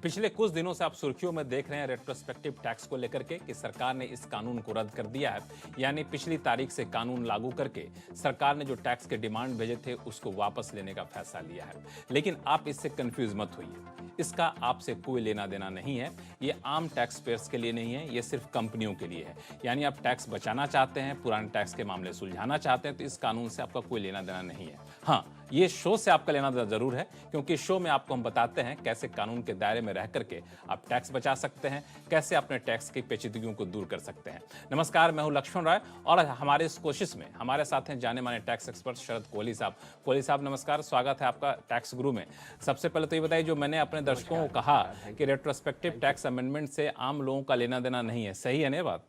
पिछले कुछ दिनों से आप सुर्खियों में देख रहे हैं रेट्रोस्पेक्टिव टैक्स को लेकर के कि सरकार ने इस कानून को रद्द कर दिया है। यानी पिछली तारीख से कानून लागू करके सरकार ने जो टैक्स के डिमांड भेजे थे उसको वापस लेने का फैसला लिया है। लेकिन आप इससे कंफ्यूज मत होइए, इसका आपसे कोई लेना देना नहीं है। ये आम टैक्स पेयर्स के लिए नहीं है, ये सिर्फ कंपनियों के लिए है। यानी आप टैक्स बचाना चाहते हैं, पुराने टैक्स के मामले सुलझाना चाहते हैं, तो इस कानून से आपका कोई लेना देना नहीं है। हाँ, ये शो से आपका लेना देना जरूर है, क्योंकि शो में आपको हम बताते हैं कैसे कानून के दायरे में रह करके आप टैक्स बचा सकते हैं, कैसे अपने टैक्स की पेचीदगियों को दूर कर सकते हैं। नमस्कार, मैं हूं लक्ष्मण राय और हमारे इस कोशिश में हमारे साथ हैं जाने माने टैक्स एक्सपर्ट शरद कोहली साहब। कोहली साहब नमस्कार, स्वागत है आपका टैक्स गुरु में। सबसे पहले तो ये बताइए, जो मैंने अपने दर्शकों को कहा कि रेट्रोस्पेक्टिव टैक्स अमेंडमेंट से आम लोगों का लेना देना नहीं है, सही है ना बात?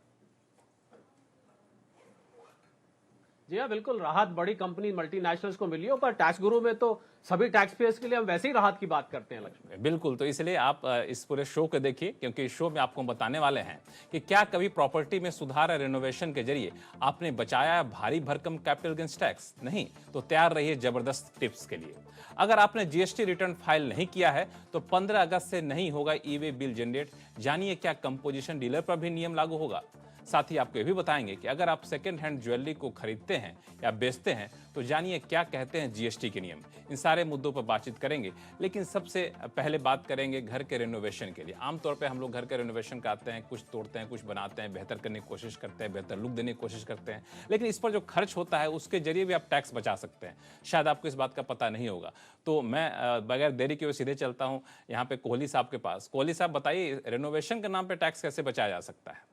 जी हाँ, बिल्कुल। राहत बड़ी कंपनी मल्टीनेशनल्स को मिली हो, पर टैक्स गुरु में तो सभी टैक्स पेयर्स के लिए हम वैसे ही राहत की बात करते हैं लक्ष्मण। बिल्कुल, तो इसलिए आप इस पूरे शो को देखिए, क्योंकि इस शो में आपको बताने वाले हैं कि क्या कभी प्रॉपर्टी में सुधार या रेनोवेशन के जरिए आपने बचाया भारी भरकम कैपिटल गेन्स टैक्स? नहीं तो तैयार रहिए जबरदस्त टिप्स के लिए। अगर आपने जीएसटी रिटर्न फाइल नहीं किया है तो 15 अगस्त से नहीं होगा ई वे बिल जनरेट। जानिए क्या कंपोजिशन डीलर पर भी नियम लागू होगा। साथ ही आपको ये भी बताएंगे कि अगर आप सेकेंड हैंड ज्वेलरी को खरीदते हैं या बेचते हैं तो जानिए क्या कहते हैं जीएसटी के नियम। इन सारे मुद्दों पर बातचीत करेंगे, लेकिन सबसे पहले बात करेंगे घर के रेनोवेशन के लिए। आमतौर पे हम लोग घर के रेनोवेशन करते हैं, कुछ तोड़ते हैं, कुछ बनाते हैं, बेहतर करने की कोशिश करते हैं, बेहतर लुक देने की कोशिश करते हैं, लेकिन इस पर जो खर्च होता है उसके जरिए भी आप टैक्स बचा सकते हैं। शायद आपको इस बात का पता नहीं होगा। तो मैं बगैर देरी के सीधे चलता हूँ यहाँ पे कोहली साहब के पास। कोहली साहब बताइए, रेनोवेशन के नाम पर टैक्स कैसे बचाया जा सकता है?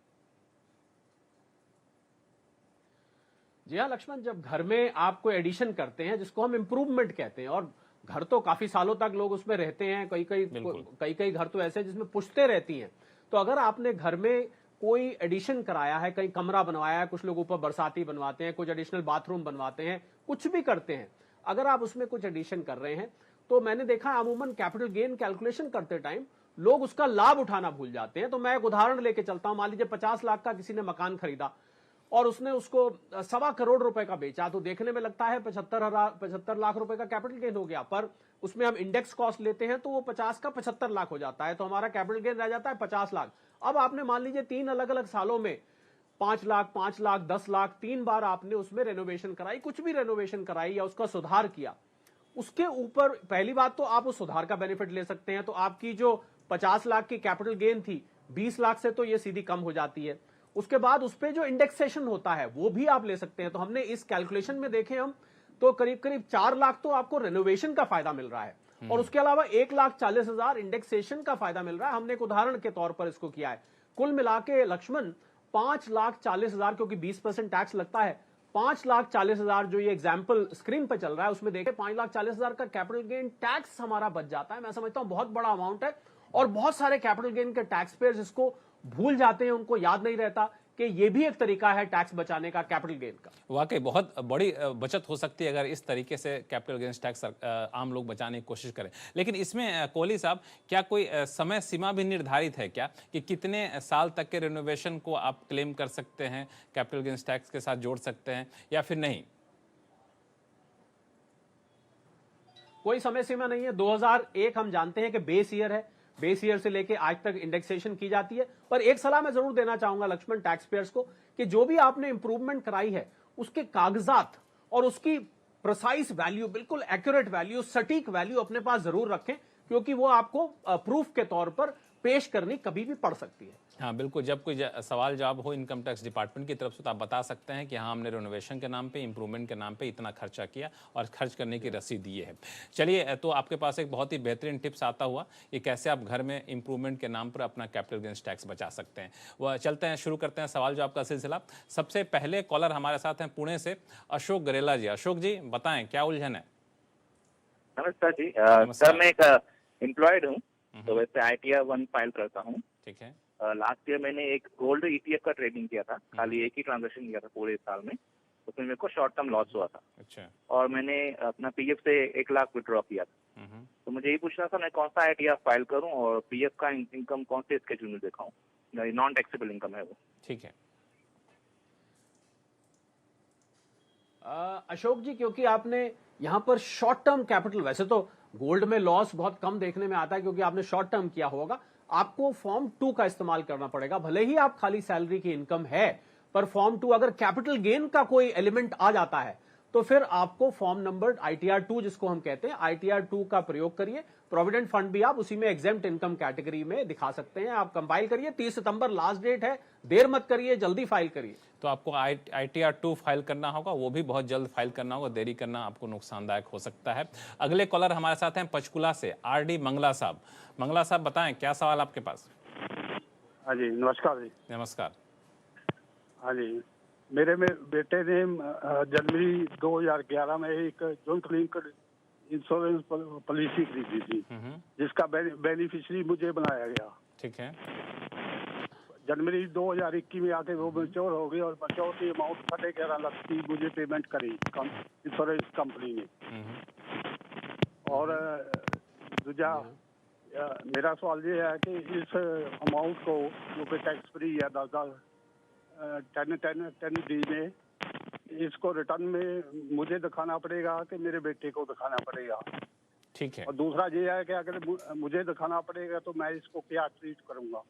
जी हाँ लक्ष्मण, जब घर में आप कोई एडिशन करते हैं जिसको हम इम्प्रूवमेंट कहते हैं, और घर तो काफी सालों तक लोग उसमें रहते हैं, कई घर तो ऐसे हैं जिसमें पुश्तें रहती हैं। तो अगर आपने घर में कोई एडिशन कराया है, कहीं कमरा बनवाया है, कुछ लोग ऊपर बरसाती बनवाते हैं, कुछ एडिशनल बाथरूम बनवाते हैं, कुछ भी करते हैं, अगर आप उसमें कुछ एडिशन कर रहे हैं तो मैंने देखा अमूमन कैपिटल गेन कैलकुलेशन करते टाइम लोग उसका लाभ उठाना भूल जाते हैं। तो मैं एक उदाहरण लेके चलता हूं। मान लीजिए 50 लाख का किसी ने मकान खरीदा और उसने उसको 1.25 करोड़ रुपए का बेचा, तो देखने में लगता है 75 लाख रुपए का कैपिटल गेन हो गया, पर उसमें हम इंडेक्स कॉस्ट लेते हैं तो वो 50 का 75 लाख हो जाता है, तो हमारा कैपिटल गेन रह जाता है 50 लाख। अब आपने मान लीजिए 3 अलग अलग सालों में 5 लाख, 5 लाख, 10 लाख, 3 बार आपने उसमें रेनोवेशन कराई, कुछ भी रेनोवेशन कराई या उसका सुधार किया, उसके ऊपर पहली बात तो आप उस सुधार का बेनिफिट ले सकते हैं। तो आपकी जो 50 लाख की कैपिटल गेन थी, 20 लाख से तो ये सीधी कम हो जाती है। उसके बाद उस पे जो इंडेक्सेशन होता है वो भी आप ले सकते हैं। तो हमने इस कैलकुलेशन में देखे हम तो करीब करीब 4 लाख तो आपको रेनोवेशन का फायदा मिल रहा है, और उसके अलावा 1,40,000 इंडेक्सेशन का फायदा मिल रहा है। हमने एक उदाहरण के तौर पर इसको किया है। कुल मिला के लक्ष्मण 5,40,000, क्योंकि 20% टैक्स लगता है, 5,40,000 जो ये एग्जाम्पल स्क्रीन पर चल रहा है उसमें देखें 5,40,000 का कैपिटल गेन टैक्स हमारा बच जाता है। मैं समझता हूं बहुत बड़ा अमाउंट है, और बहुत सारे कैपिटल गेन के टैक्स पेयर्स इसको भूल जाते हैं, उनको याद नहीं रहता कि ये भी एक तरीका है टैक्स बचाने का, कैपिटल गेन का। वाकई बहुत बड़ी बचत हो सकती है अगर इस तरीके से कैपिटल गेन्स टैक्स आम लोग बचाने की कोशिश करें। लेकिन इसमें कोहली साहब, क्या कोई समय सीमा भी निर्धारित है क्या कि कितने साल तक के रेनोवेशन को आप क्लेम कर सकते हैं, कैपिटल गेन्स टैक्स के साथ जोड़ सकते हैं, या फिर नहीं? कोई समय सीमा नहीं है। 2001 हम जानते हैं कि बेस ईयर है, बेस ईयर से लेके आज तक इंडेक्सेशन की जाती है। पर एक सलाह मैं जरूर देना चाहूंगा लक्ष्मण टैक्स पेयर्स को कि जो भी आपने इंप्रूवमेंट कराई है उसके कागजात और उसकी प्रिसाइज वैल्यू, बिल्कुल एक्यूरेट वैल्यू, सटीक वैल्यू अपने पास जरूर रखें, क्योंकि वो आपको प्रूफ के तौर पर पेश करनी कभी भी पड़ सकती है। हाँ बिल्कुल, जब कोई सवाल जवाब हो इनकम टैक्स डिपार्टमेंट की तरफ से तो आप बता सकते हैं कि हाँ, हमने रेनोवेशन के नाम पे, इंप्रूवमेंट के नाम पे इतना खर्चा किया और खर्च करने की रसीद दी है। चलिए, तो आपके पास एक बहुत ही बेहतरीन टिप्स आता हुआ कि कैसे आप घर में इंप्रूवमेंट के नाम पर अपना कैपिटल गेन्स टैक्स बचा सकते हैं। वह चलते हैं, शुरू करते हैं सवाल जवाब का सिलसिला। सबसे पहले कॉलर हमारे साथ हैं पुणे से अशोक गरेला जी। अशोक जी बताएं, क्या उलझन है? नमस्कार जी। सर, मैं एक एम्प्लॉयड हूँ, तो वैसे ITR 1 फाइल करता हूँ। ठीक है। लास्ट ईयर मैंने एक गोल्ड ETF का ट्रेडिंग किया था, खाली एक ही ट्रांजेक्शन किया था पूरे साल में, उसमें मेरे को शॉर्ट टर्म लॉस हुआ था। अच्छा। और मैंने अपना PF से 1 लाख विड्रॉ किया था। तो मुझे ये पूछना था, मैं कौन सा ITR फाइल करूँ और PF का इनकम कौन से स्केड्यूल में दिखाऊं? नॉन टैक्सेबल इनकम है वो। ठीक है। अशोक जी, क्योंकि आपने यहां पर शॉर्ट टर्म कैपिटल, वैसे तो गोल्ड में लॉस बहुत कम देखने में आता है क्योंकि आपने शॉर्ट टर्म किया होगा, आपको फॉर्म 2 का इस्तेमाल करना पड़ेगा। भले ही आप खाली सैलरी की इनकम है, पर फॉर्म 2 अगर कैपिटल गेन का कोई एलिमेंट आ जाता है तो फिर आपको फॉर्म नंबर ITR 2 जिसको हम कहते हैं, ITR 2 का प्रयोग करिए। प्रोविडेंट फंड भी आप उसी में एग्जेम्प्ट इनकम कैटेगरी में दिखा सकते हैं। आप कंपाइल करिए, 30 सितंबर लास्ट डेट है, देर मत करिए, जल्दी फाइल करिए। तो आपको ITR 2 फाइल करना होगा, वो भी बहुत जल्द फाइल करना होगा, देरी करना आपको नुकसानदायक हो सकता है। अगले कॉलर हमारे साथ हैं पंचकुला से RD मंगला साहब। मंगला साहब बताएं क्या सवाल आपके पास? हाँ जी, नमस्कार जी। नमस्कार। हाँ जी, मेरे में बेटे ने जनवरी 2011 में एक जॉइंट लिंक्ड इंश्योरेंस पॉलिसी खरीदी थी, जिसका बेनिफिशियरी मुझे बनाया गया। ठीक है। जनवरी 2021 में आके वो मैच्योर हो गई और मैच्योर की अमाउंट 11.5 लाख की मुझे पेमेंट करी इंश्योरेंस कंपनी ने। और दूसरा मेरा सवाल ये है कि इस अमाउंट को जो कि टैक्स फ्री है 10 डी में, इसको रिटर्न में मुझे दिखाना पड़ेगा कि मेरे बेटे को दिखाना पड़ेगा? ठीक है। और दूसरा ये है कि अगर मुझे दिखाना पड़ेगा तो मैं इसको क्या ट्रीट करूंगा?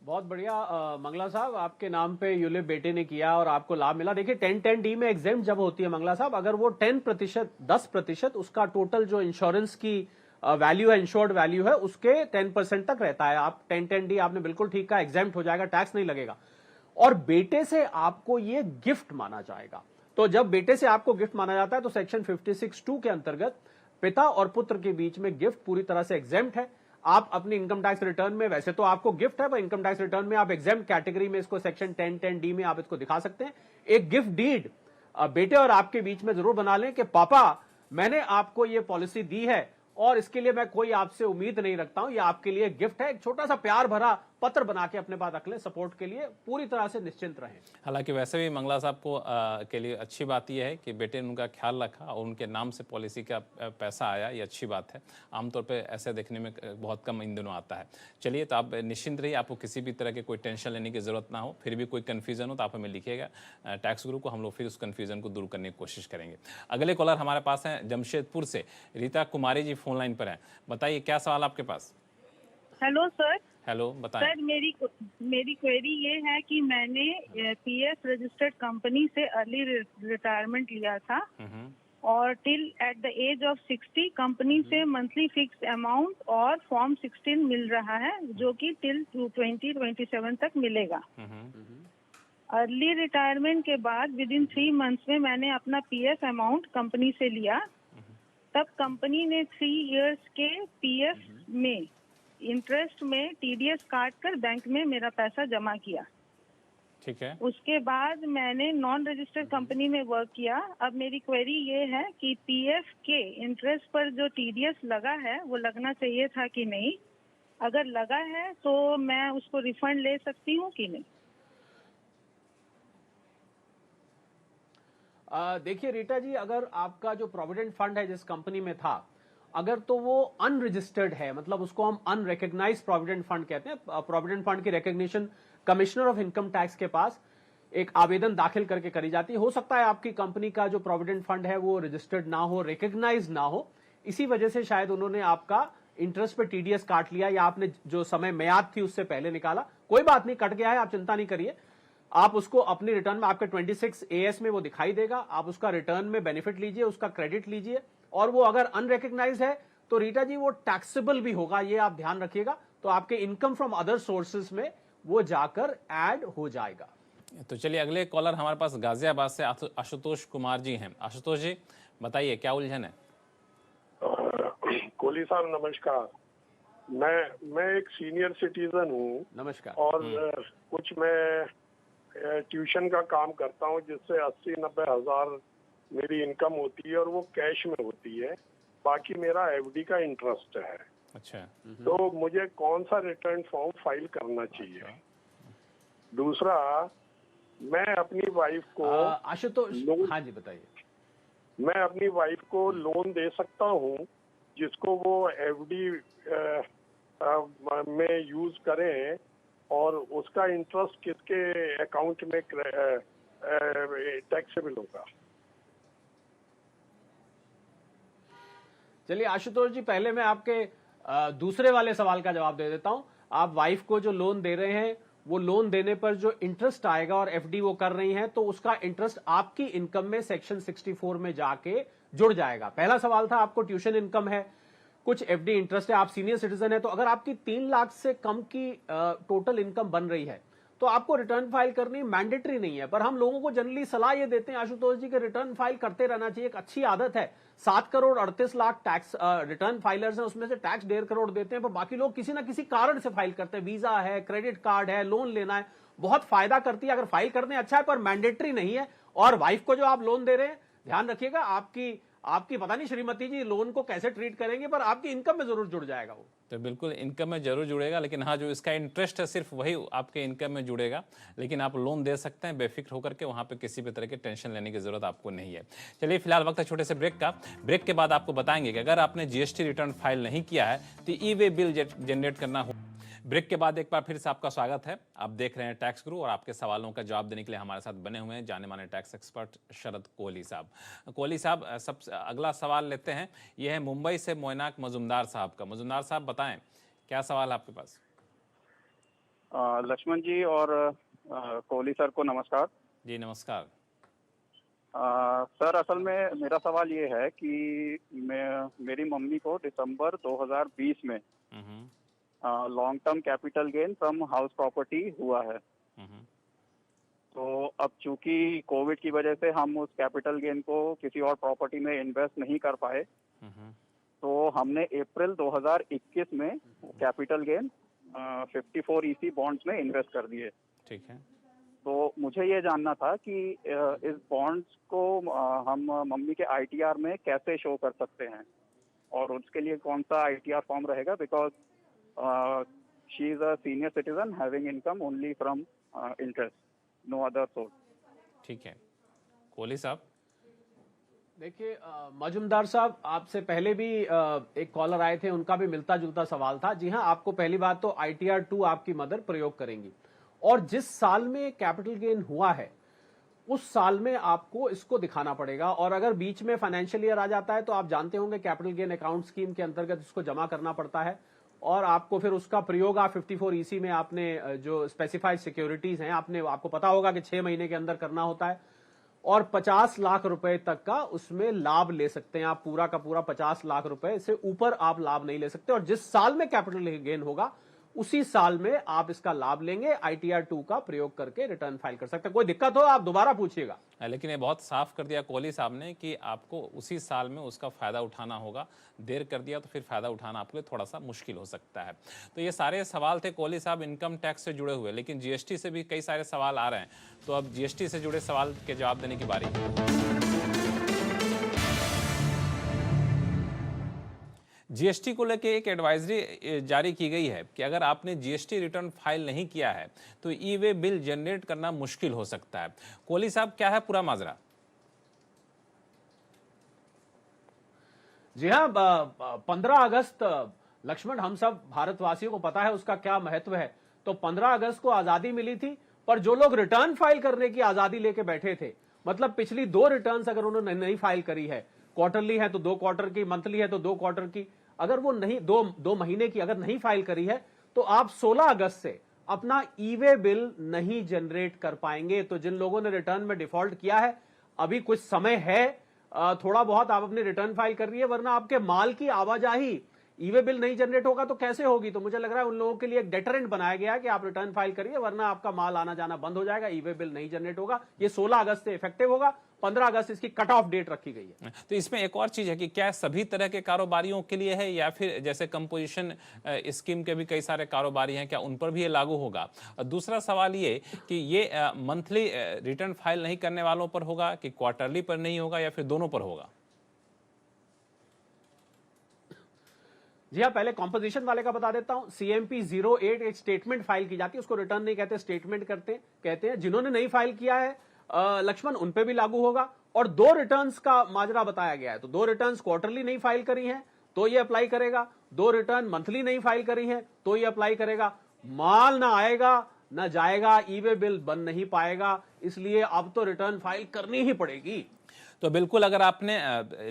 बहुत बढ़िया मंगला साहब, आपके नाम पे यूलिप बेटे ने किया और आपको लाभ मिला। देखिए 1010D में एग्जेम्प्ट जब होती है मंगला साहब, अगर वो 10% उसका टोटल जो इंश्योरेंस की वैल्यू है, इंश्योर्ड वैल्यू है, उसके 10% तक रहता है। आप 1010D आपने बिल्कुल ठीक कहा, एग्जेम्प्ट हो जाएगा, टैक्स नहीं लगेगा। और बेटे से आपको ये गिफ्ट माना जाएगा। तो जब बेटे से आपको गिफ्ट माना जाता है तो सेक्शन 56(2) के अंतर्गत पिता और पुत्र के बीच में गिफ्ट पूरी तरह से एग्जेम्प्ट है। आप अपनी इनकम टैक्स रिटर्न में, वैसे तो आपको गिफ्ट है, पर इनकम टैक्स रिटर्न में आप एग्जेम्प्ट कैटेगरी में इसको सेक्शन 1010D में आप इसको दिखा सकते हैं। एक गिफ्ट डीड बेटे और आपके बीच में जरूर बना लें कि पापा मैंने आपको ये पॉलिसी दी है और इसके लिए मैं कोई आपसे उम्मीद नहीं रखता हूं, ये आपके लिए गिफ्ट है। एक छोटा सा प्यार भरा पत्र बना के अपने पास रख लें, सपोर्ट के लिए पूरी तरह से निश्चिंत रहें। हालांकि वैसे भी मंगला साहब को के लिए अच्छी बात यह है कि बेटे ने उनका ख्याल रखा और उनके नाम से पॉलिसी का पैसा आया, ये अच्छी बात है। आमतौर पे ऐसे देखने में बहुत कम इन दिनों आता है। चलिए, तो आप निश्चिंत रहिए, आपको किसी भी तरह की कोई टेंशन लेने की जरूरत ना हो। फिर भी कोई कन्फ्यूजन हो तो आप हमें लिखिएगा टैक्स गुरु को, हम लोग फिर उस कन्फ्यूजन को दूर करने की कोशिश करेंगे। अगले कॉलर हमारे पास हैं जमशेदपुर से रीता कुमारी जी, फोन लाइन पर हैं। बताइए क्या सवाल आपके पास? Hello sir. हेलो, बताएं। सर मेरी क्वेरी ये है कि मैंने पीएफ रजिस्टर्ड कंपनी से अर्ली रिटायरमेंट लिया था और till at the age of 60 company से मंथली फिक्स अमाउंट और फॉर्म 16 मिल रहा है, जो कि टिल 2027 तक मिलेगा। अर्ली रिटायरमेंट के बाद विद इन 3 मंथ्स में मैंने अपना पीएफ अमाउंट कंपनी से लिया। तब कंपनी ने 3 इयर्स के पीएफ में इंटरेस्ट में टीडीएस काट कर बैंक में मेरा पैसा जमा किया। ठीक है। उसके बाद मैंने नॉन रजिस्टर्ड कंपनी में वर्क किया। अब मेरी क्वेरी ये है कि पीएफ के इंटरेस्ट पर जो टीडीएस लगा है वो लगना चाहिए था कि नहीं? अगर लगा है तो मैं उसको रिफंड ले सकती हूँ कि नहीं? देखिए रीटा जी, अगर आपका जो प्रोविडेंट फंड है जिस कंपनी में था, अगर तो वो अनरजिस्टर्ड है, मतलब उसको हम अनरिकग्नाइज्ड प्रोविडेंट फंड कहते हैं। प्रोविडेंट फंड की recognition commissioner of income tax के पास एक आवेदन दाखिल करके करी जाती है। हो सकता है आपकी कंपनी का जो प्रोविडेंट फंड है वो रजिस्टर्ड ना हो, रिकग्नाइज ना हो, इसी वजह से शायद उन्होंने आपका इंटरेस्ट पे टीडीएस काट लिया, या आपने जो समय म्याद थी उससे पहले निकाला। कोई बात नहीं, कट गया है, आप चिंता नहीं करिए। आप उसको अपनी रिटर्न में, आपके 26 AS में वो दिखाई देगा, आप उसका रिटर्न में बेनिफिट लीजिए, उसका क्रेडिट लीजिए। और वो अगर अनरिकग्नाइज है तो रीटा जी वो टैक्सेबल भी होगा, ये आप ध्यान रखिएगा। तो आपके इनकम फ्रॉम अदर सोर्सेज में वो जाकर ऐड हो जाएगा। तो चलिए, अगले कॉलर हमारे पास गाजियाबाद से आशुतोष कुमार जी हैं। आशुतोष जी बताइए क्या उलझन है? कोहली साहब नमस्कार। मैं एक सीनियर सिटीजन हूँ। नमस्कार। और कुछ मैं ट्यूशन का काम करता हूँ, जिससे 80-90 हजार मेरी इनकम होती है और वो कैश में होती है। बाकी मेरा एफडी का इंटरेस्ट है। अच्छा। तो मुझे कौन सा रिटर्न फॉर्म फाइल करना चाहिए? दूसरा, मैं अपनी वाइफ को आशुतोष, हाँ जी बताइए। मैं अपनी वाइफ को लोन दे सकता हूँ जिसको वो एफडी में यूज करें, और उसका इंटरेस्ट किसके अकाउंट में टैक्सेबल होगा। चलिए आशुतोष जी, पहले मैं आपके दूसरे वाले सवाल का जवाब दे देता हूं। आप वाइफ को जो लोन दे रहे हैं, वो लोन देने पर जो इंटरेस्ट आएगा और एफडी वो कर रही हैं, तो उसका इंटरेस्ट आपकी इनकम में सेक्शन 64 में जाके जुड़ जाएगा। पहला सवाल था आपको ट्यूशन इनकम है, कुछ एफडी इंटरेस्ट है, आप सीनियर सिटीजन है, तो अगर आपकी 3 लाख से कम की टोटल इनकम बन रही है तो आपको रिटर्न फाइल करनी मैंडेटरी नहीं है। पर हम लोगों को जनरली सलाह ये देते हैं आशुतोष जी के रिटर्न फाइल करते रहना चाहिए, एक अच्छी आदत है। 7 crore 38 lakh tax return filers हैं, उसमें से टैक्स 1.5 करोड़ देते हैं, पर बाकी लोग किसी ना किसी कारण से फाइल करते हैं, वीजा है, क्रेडिट कार्ड है, लोन लेना है, बहुत फायदा करती है। अगर फाइल करने अच्छा है, पर मैंडेटरी नहीं है। और वाइफ को जो आप लोन दे रहे हैं, ध्यान रखिएगा, आपकी पता नहीं श्रीमती जी लोन को कैसे ट्रीट करेंगे, पर आपकी इनकम में जरूर जुड़ जाएगा वो। तो बिल्कुल इनकम में जरूर जुड़ेगा, लेकिन हाँ, जो इसका इंटरेस्ट है सिर्फ वही आपके इनकम में जुड़ेगा, लेकिन आप लोन दे सकते हैं बेफिक्र होकर के, वहाँ पे किसी भी तरह की टेंशन लेने की जरूरत आपको नहीं है। चलिए फिलहाल वक्त है छोटे से ब्रेक का। ब्रेक के बाद आपको बताएंगे कि अगर आपने जीएसटी रिटर्न फाइल नहीं किया है तो ई वे बिल जनरेट करना हो। ब्रेक के बाद एक बार फिर से आपका स्वागत है। आप देख रहे हैं टैक्स गुरु और आपके सवालों का जवाब देने के लिए हमारे साथ बने हुए हैं जाने माने टैक्स एक्सपर्ट शरद कोहली साहब। कोहली साहब, सबसे अगला सवाल लेते हैं, यह है मुंबई से मोइनाक मजुमदार साहब का। मजुमदार साहब बताएं, क्या सवाल है आपके पास? लक्ष्मण जी और कोहली सर को नमस्कार। जी नमस्कार। सर, असल में मेरा सवाल ये है कि मेरी मम्मी को दिसंबर 2020 में long term capital gain from house property हुआ है। तो अब चूंकि कोविड की वजह से हम उस कैपिटल गेन को किसी और प्रॉपर्टी में इन्वेस्ट नहीं कर पाए, तो हमने अप्रैल 2021 में कैपिटल गेन 54 EC बॉन्ड्स में इन्वेस्ट कर दिए। ठीक है। तो मुझे ये जानना था कि इस बॉन्ड्स को हम मम्मी के ITR में कैसे शो कर सकते हैं और उसके लिए कौन सा ITR फॉर्म रहेगा, because she is a senior citizen having income only from interest, no other source. ठीक है। कोहली साहब, देखिए मजुमदार साहब, आपसे पहले भी एक कॉलर आए थे, उनका भी मिलता जुलता सवाल था। जी हाँ, आपको पहली बात तो ITR 2 आपकी मदर प्रयोग करेंगी, और जिस साल में कैपिटल गेन हुआ है उस साल में आपको इसको दिखाना पड़ेगा। और अगर बीच में फाइनेंशियल ईयर आ जाता है तो आप जानते होंगे कैपिटल गेन अकाउंट स्कीम के अंतर्गत इसको जमा करना पड़ता है, और आपको फिर उसका प्रयोग आप 54 EC में आपने जो स्पेसिफाइड सिक्योरिटीज हैं आपको पता होगा कि 6 महीने के अंदर करना होता है, और 50 लाख रुपए तक का उसमें लाभ ले सकते हैं आप। पूरा का पूरा 50 लाख रुपए से ऊपर आप लाभ नहीं ले सकते, और जिस साल में कैपिटल गेन होगा उसी साल में आप इसका लाभ लेंगे। ITR 2 का प्रयोग करके रिटर्न फाइल कर सकते हैं। कोई दिक्कत हो आप दोबारा पूछिएगा। लेकिन ये बहुत साफ कर दिया कोहली साहब ने कि आपको उसी साल में उसका फायदा उठाना होगा। देर कर दिया तो फिर फायदा उठाना आपके लिए थोड़ा सा मुश्किल हो सकता है। तो ये सारे सवाल थे कोहली साहब इनकम टैक्स से जुड़े हुए, लेकिन जीएसटी से भी कई सारे सवाल आ रहे हैं, तो अब जीएसटी से जुड़े सवाल के जवाब देने की बारी है। जीएसटी को लेकर एक एडवाइजरी जारी की गई है कि अगर आपने जीएसटी रिटर्न फाइल नहीं किया है तो ई वे बिल जनरेट करना मुश्किल हो सकता है। कोहली साहब, क्या है पूरा माजरा? जी हाँ, 15 अगस्त लक्ष्मण, हम सब भारतवासियों को पता है उसका क्या महत्व है। तो 15 अगस्त को आजादी मिली थी, पर जो लोग रिटर्न फाइल करने की आजादी लेके बैठे थे, मतलब पिछली 2 रिटर्न्स अगर उन्होंने नहीं फाइल करी है, क्वार्टरली है तो 2 क्वार्टर की, मंथली है तो 2 क्वार्टर की, अगर वो नहीं 2 महीने की अगर नहीं फाइल करी है, तो आप 16 अगस्त से अपना ई वे बिल नहीं जनरेट कर पाएंगे। तो जिन लोगों ने रिटर्न में डिफॉल्ट किया है, अभी कुछ समय है, थोड़ा बहुत आप अपनी रिटर्न फाइल कर रही है, वरना आपके माल की आवाजाही ई वे बिल नहीं जनरेट होगा तो कैसे होगी। तो मुझे लग रहा है उन लोगों के लिए एक डेटरेंट बनाया गया है कि आप रिटर्न फाइल करिए, वरना आपका माल आना जाना बंद हो जाएगा, ई वे बिल नहीं जनरेट होगा। ये 16 अगस्त से इफेक्टिव होगा, 15 अगस्त इसकी कट ऑफ डेट रखी गई है। तो इसमें एक और चीज है कि क्या सभी तरह के कारोबारियों के लिए है, या फिर जैसे कंपोजिशन स्कीम के भी कई सारे कारोबारी हैं, क्या उन पर भी ये लागू होगा? और दूसरा सवाल ये कि ये मंथली रिटर्न फाइल नहीं करने वालों पर होगा कि क्वार्टरली पर नहीं होगा, या फिर दोनों पर होगा? जी हाँ, पहले कॉम्पोजिशन वाले का बता देता हूं। CMP 08 एक स्टेटमेंट फाइल की जाती है, उसको रिटर्न नहीं कहते, स्टेटमेंट कहते हैं। जिन्होंने नहीं फाइल किया है लक्ष्मण, उन पे भी लागू होगा। और 2 रिटर्न्स का माजरा बताया गया है, तो 2 रिटर्न्स क्वार्टरली नहीं फाइल करी हैं तो ये अप्लाई करेगा, 2 रिटर्न मंथली नहीं फाइल करी हैं तो ये अप्लाई करेगा। माल ना आएगा, न जाएगा, ई वे बिल बन नहीं पाएगा, इसलिए अब तो रिटर्न फाइल करनी ही पड़ेगी। तो बिल्कुल अगर आपने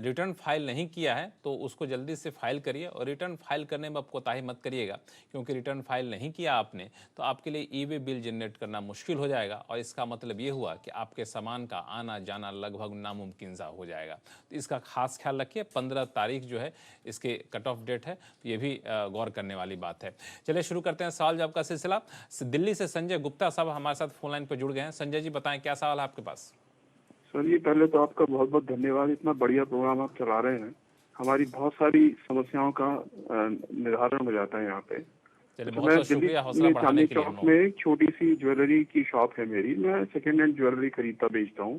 रिटर्न फाइल नहीं किया है तो उसको जल्दी से फाइल करिए, और रिटर्न फाइल करने में आप कोताही मत करिएगा, क्योंकि रिटर्न फाइल नहीं किया आपने तो आपके लिए ई वे बिल जनरेट करना मुश्किल हो जाएगा, और इसका मतलब ये हुआ कि आपके सामान का आना जाना लगभग नामुमकिन सा हो जाएगा। तो इसका खास ख्याल रखिए। 15 तारीख जो है इसके कट ऑफ डेट है, तो ये भी गौर करने वाली बात है। चलिए शुरू करते हैं सवाल जवाब का सिलसिला। दिल्ली से संजय गुप्ता साहब हमारे साथ फोन लाइन पर जुड़ गए हैं। संजय जी बताएं, क्या सवाल है आपके पास? सर जी, पहले तो आपका बहुत बहुत धन्यवाद, इतना बढ़िया प्रोग्राम आप चला रहे हैं। हमारी बहुत सारी समस्याओं का निर्धारण हो जाता है यहाँ पे। चलिए, मैं दिल्ली में चांदनी चौक में एक छोटी सी ज्वेलरी की शॉप है मेरी, मैं सेकेंड हैंड ज्वेलरी खरीदता बेचता हूँ।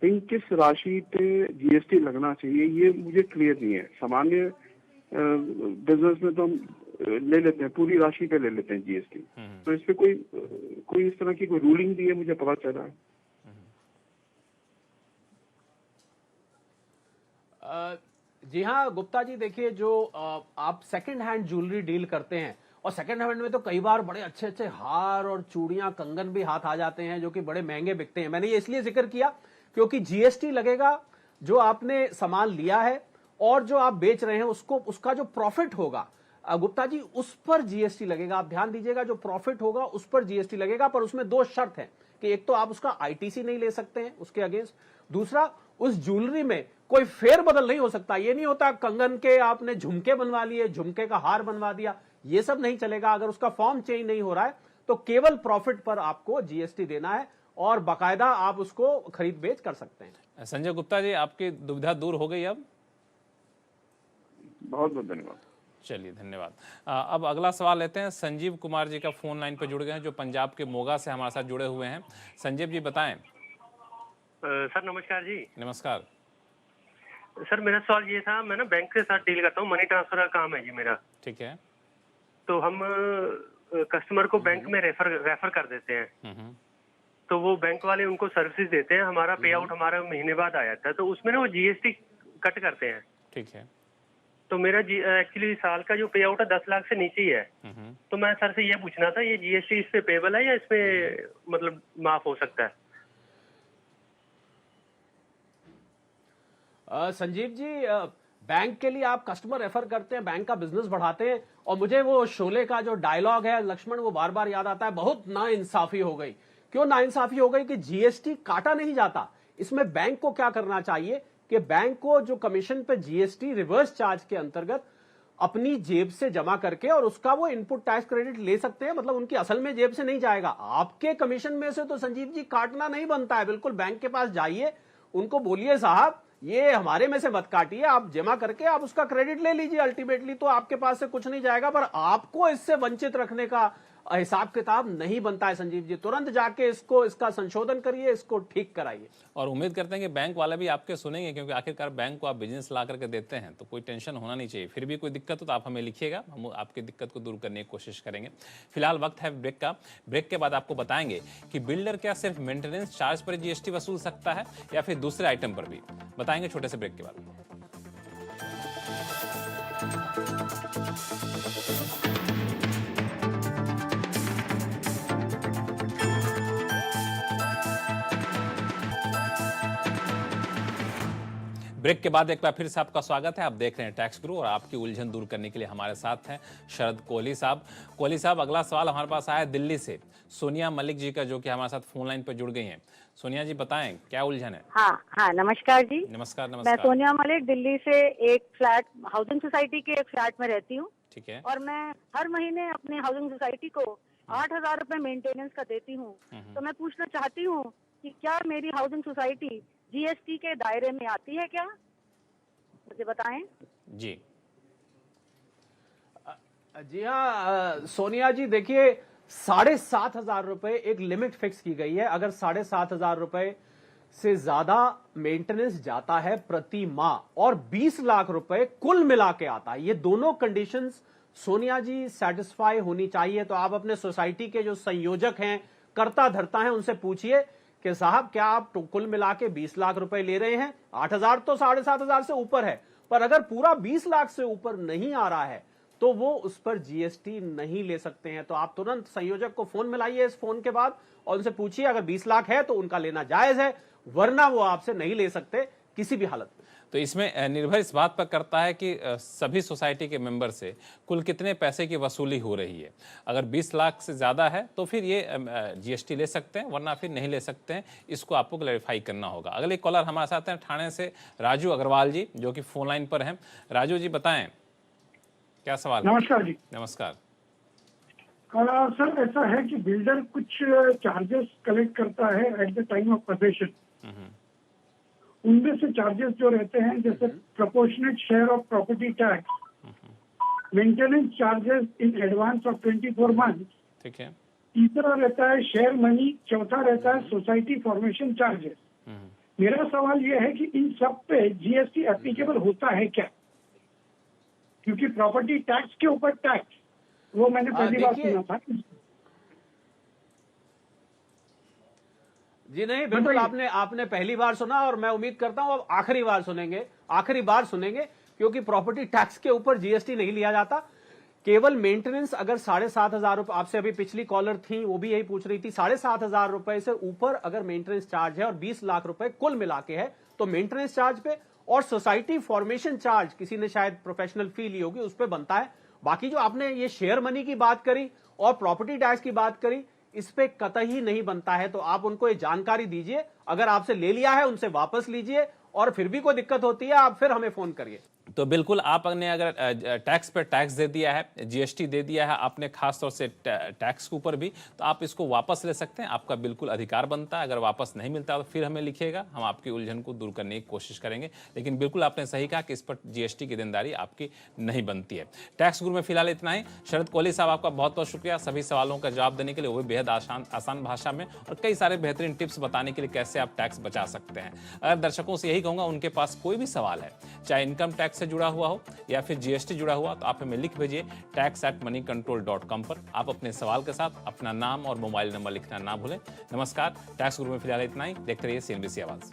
लेकिन किस राशि पे जीएसटी लगना चाहिए ये मुझे क्लियर नहीं है। सामान्य बिजनेस में तो हम ले लेते हैं, पूरी राशि पे ले लेते हैं जीएसटी, तो इस पे कोई इस तरह की कोई रूलिंग भी है मुझे पता चला है? जी हाँ गुप्ता जी, देखिए जो आप सेकंड हैंड ज्वेलरी डील करते हैं, और सेकंड हैंड में तो कई बार बड़े अच्छे अच्छे हार और चूड़ियां कंगन भी हाथ आ जाते हैं जो कि बड़े महंगे बिकते हैं। मैंने ये इसलिए जिक्र किया क्योंकि जीएसटी लगेगा जो आपने सामान लिया है और जो आप बेच रहे हैं उसका जो प्रॉफिट होगा गुप्ता जी, उस पर जीएसटी लगेगा। आप ध्यान दीजिएगा, जो प्रॉफिट होगा उस पर जीएसटी लगेगा, पर उसमें 2 शर्त है कि एक तो आप उसका आईटीसी नहीं ले सकते हैं उसके अगेंस्ट, दूसरा उस ज्वेलरी में कोई फेर बदल नहीं हो सकता। ये नहीं होता कंगन के आपने झुमके बनवा लिए, झुमके का हार बनवा दिया, ये सब नहीं चलेगा। अगर उसका फॉर्म चेंज नहीं हो रहा है तो केवल प्रॉफिट पर आपको जीएसटी देना है, और बाकायदा आप उसको खरीद बेच कर सकते हैं। संजय गुप्ता जी, आपकी दुविधा दूर हो गई अब? बहुत बहुत धन्यवाद। चलिए, धन्यवाद। अब अगला सवाल लेते हैं। संजीव कुमार जी का फोन लाइन पर जुड़ गए हैं, जो पंजाब के मोगा से हमारे साथ जुड़े हुए हैं। संजीव जी बताएं। सर नमस्कार जी। नमस्कार सर, मेरा सवाल ये था, मैं ना बैंक के साथ डील करता हूँ, मनी ट्रांसफर का काम है जी मेरा। ठीक है। तो हम कस्टमर को बैंक में रेफर कर देते हैं, तो वो बैंक वाले उनको सर्विसेज देते हैं, हमारा पे आउट हमारा महीने बाद आ जाता है, तो उसमें ना वो जीएसटी कट करते हैं। ठीक है। तो मेरा एक्चुअली साल का जो पे आउट है 10 लाख से नीचे ही है। तो मैं सर से ये पूछना था, ये जीएसटी इस पे पेबल है या इसमें मतलब माफ हो सकता है? संजीव जी, बैंक के लिए आप कस्टमर रेफर करते हैं, बैंक का बिजनेस बढ़ाते हैं, और मुझे वो शोले का जो डायलॉग है लक्ष्मण, वो बार बार याद आता है, बहुत नाइंसाफी हो गई। क्यों नाइंसाफी हो गई? कि जीएसटी काटा नहीं जाता। इसमें बैंक को क्या करना चाहिए कि बैंक को जो कमीशन पे जीएसटी रिवर्स चार्ज के अंतर्गत अपनी जेब से जमा करके और उसका वो इनपुट टैक्स क्रेडिट ले सकते हैं, मतलब उनकी असल में जेब से नहीं जाएगा। आपके कमीशन में से तो संजीव जी काटना नहीं बनता है। बिल्कुल बैंक के पास जाइए, उनको बोलिए साहब ये हमारे में से मत काटिए, आप जमा करके आप उसका क्रेडिट ले लीजिए, अल्टीमेटली तो आपके पास से कुछ नहीं जाएगा, पर आपको इससे वंचित रखने का हिसाब किताब नहीं बनता है। संजीव जी, तुरंत जाके इसका संशोधन करिए, इसको ठीक कराइए। और उम्मीद करते हैं कि बैंक वाले भी आपके सुनेंगे, क्योंकि आखिरकार बैंक को आप बिजनेस ला करके देते हैं, तो कोई टेंशन होना नहीं चाहिए। फिर भी कोई दिक्कत हो तो आप हमें लिखिएगा, हम आपकी दिक्कत को दूर करने की कोशिश करेंगे। फिलहाल वक्त है ब्रेक का। ब्रेक के बाद आपको बताएंगे कि बिल्डर क्या सिर्फ मेंटेनेंस चार्ज पर जीएसटी वसूल सकता है या फिर दूसरे आइटम पर भी, बताएंगे छोटे से ब्रेक के बाद। ब्रेक के बाद एक बार फिर से आपका स्वागत है। आप देख रहे हैं टैक्स गुरु, और आपकी उलझन दूर करने के लिए हमारे साथ हैं शरद कोहली साहब। कोहली साहब, अगला सवाल हमारे पास आया दिल्ली से सोनिया मलिक जी का, जो कि हमारे साथ फोन लाइन पर जुड़ गई हैं। सोनिया जी बताएं, क्या उलझन है? हाँ, नमस्कार जी। नमस्कार। मैं सोनिया मलिक दिल्ली से एक फ्लैट, हाउसिंग सोसाइटी के एक फ्लैट में रहती हूँ। ठीक है। और मैं हर महीने अपने हाउसिंग सोसाइटी को 8,000 रुपए मेंटेनेंस का देती हूँ। तो मैं पूछना चाहती हूँ कि क्या मेरी हाउसिंग सोसाइटी जीएसटी के दायरे में आती है क्या? मुझे बताएं। जी जी हाँ सोनिया जी, देखिए 7,500 रुपए एक लिमिट फिक्स की गई है। अगर 7,500 रुपए से ज्यादा मेंटेनेंस जाता है प्रति माह और 20 लाख रुपए कुल मिला के आता है, ये दोनों कंडीशंस सोनिया जी सेटिस्फाई होनी चाहिए। तो आप अपने सोसाइटी के जो संयोजक हैं, कर्ता धर्ता हैं, उनसे पूछिए कि साहब क्या आप कुल मिला के 20 लाख रुपए ले रहे हैं? 8,000 तो 7,500 से ऊपर है, पर अगर पूरा 20 लाख से ऊपर नहीं आ रहा है तो वो उस पर जीएसटी नहीं ले सकते हैं। तो आप तुरंत संयोजक को फोन मिलाइए इस फोन के बाद और उनसे पूछिए, अगर 20 लाख है तो उनका लेना जायज है, वरना वो आपसे नहीं ले सकते किसी भी हालत में। तो इसमें निर्भर इस बात पर करता है कि सभी सोसाइटी के मेंबर से कुल कितने पैसे की वसूली हो रही है। अगर 20 लाख से ज़्यादा है तो फिर ये जीएसटी ले सकते हैं, वरना फिर नहीं ले सकते हैं। इसको आपको क्लैरिफाई करना होगा। अगले कॉलर हमारे साथ हैं ठाणे से राजू अग्रवाल जी, जो कि फोन लाइन पर हैं। राजू जी बताएं क्या सवाल है? नमस्कार जी। नमस्कार सर, ऐसा है कि बिल्डर कुछ चार्जेस कलेक्ट करता है at the time of possession. उनमें से चार्जेस जो रहते हैं, जैसे proportionate share of property tax, maintenance charges in advance of 24 month, ठीक है। तीसरा रहता है शेयर मनी, चौथा रहता है सोसाइटी फॉर्मेशन चार्जेस। मेरा सवाल यह है कि इन सब पे जीएसटी एप्लीकेबल होता है क्या? क्योंकि प्रॉपर्टी टैक्स के ऊपर टैक्स, वो मैंने पहली बार सुना था। जी नहीं, बिल्कुल आपने पहली बार सुना और मैं उम्मीद करता हूं अब आखिरी बार सुनेंगे, क्योंकि प्रॉपर्टी टैक्स के ऊपर जीएसटी नहीं लिया जाता। केवल मेंटेनेंस अगर 7,500 रुपए, आपसे अभी पिछली कॉलर थी वो भी यही पूछ रही थी, 7,500 रुपए से ऊपर अगर मेंटेनेंस चार्ज है और 20 लाख रुपए कुल मिला के है तो मेंटेनेंस चार्ज पे और सोसाइटी फॉर्मेशन चार्ज, किसी ने शायद प्रोफेशनल फी ली होगी, उस पर बनता है। बाकी जो आपने ये शेयर मनी की बात करी और प्रॉपर्टी टैक्स की बात करी, इस पे कतई नहीं बनता है। तो आप उनको ये जानकारी दीजिए, अगर आपसे ले लिया है उनसे वापस लीजिए, और फिर भी कोई दिक्कत होती है आप फिर हमें फोन करिए। तो बिल्कुल आपने अगर टैक्स पे टैक्स दे दिया है, जीएसटी दे दिया है आपने, खास तौर से टैक्स के ऊपर भी, तो आप इसको वापस ले सकते हैं। आपका बिल्कुल अधिकार बनता है। अगर वापस नहीं मिलता तो फिर हमें लिखिएगा, हम आपकी उलझन को दूर करने की कोशिश करेंगे। लेकिन बिल्कुल आपने सही कहा कि इस पर जीएसटी की देनदारी आपकी नहीं बनती है। टैक्स गुरु में फिलहाल इतना ही। शरद कोहली साहब, आपका बहुत बहुत शुक्रिया सभी सवालों का जवाब देने के लिए, वो भी बेहद आसान भाषा में, और कई सारे बेहतरीन टिप्स बताने के लिए कैसे आप टैक्स बचा सकते हैं। अगर दर्शकों से यही कहूँगा, उनके पास कोई भी सवाल है, चाहे इनकम टैक्स से जुड़ा हुआ हो या फिर जीएसटी जुड़ा हुआ, तो आप हमें लिख भेजिए tax@moneycontrol.com पर। आप अपने सवाल के साथ अपना नाम और मोबाइल नंबर लिखना ना भूलें। नमस्कार, टैक्स गुरु में फिलहाल इतना ही। देखते रहिए CNBC आवाज।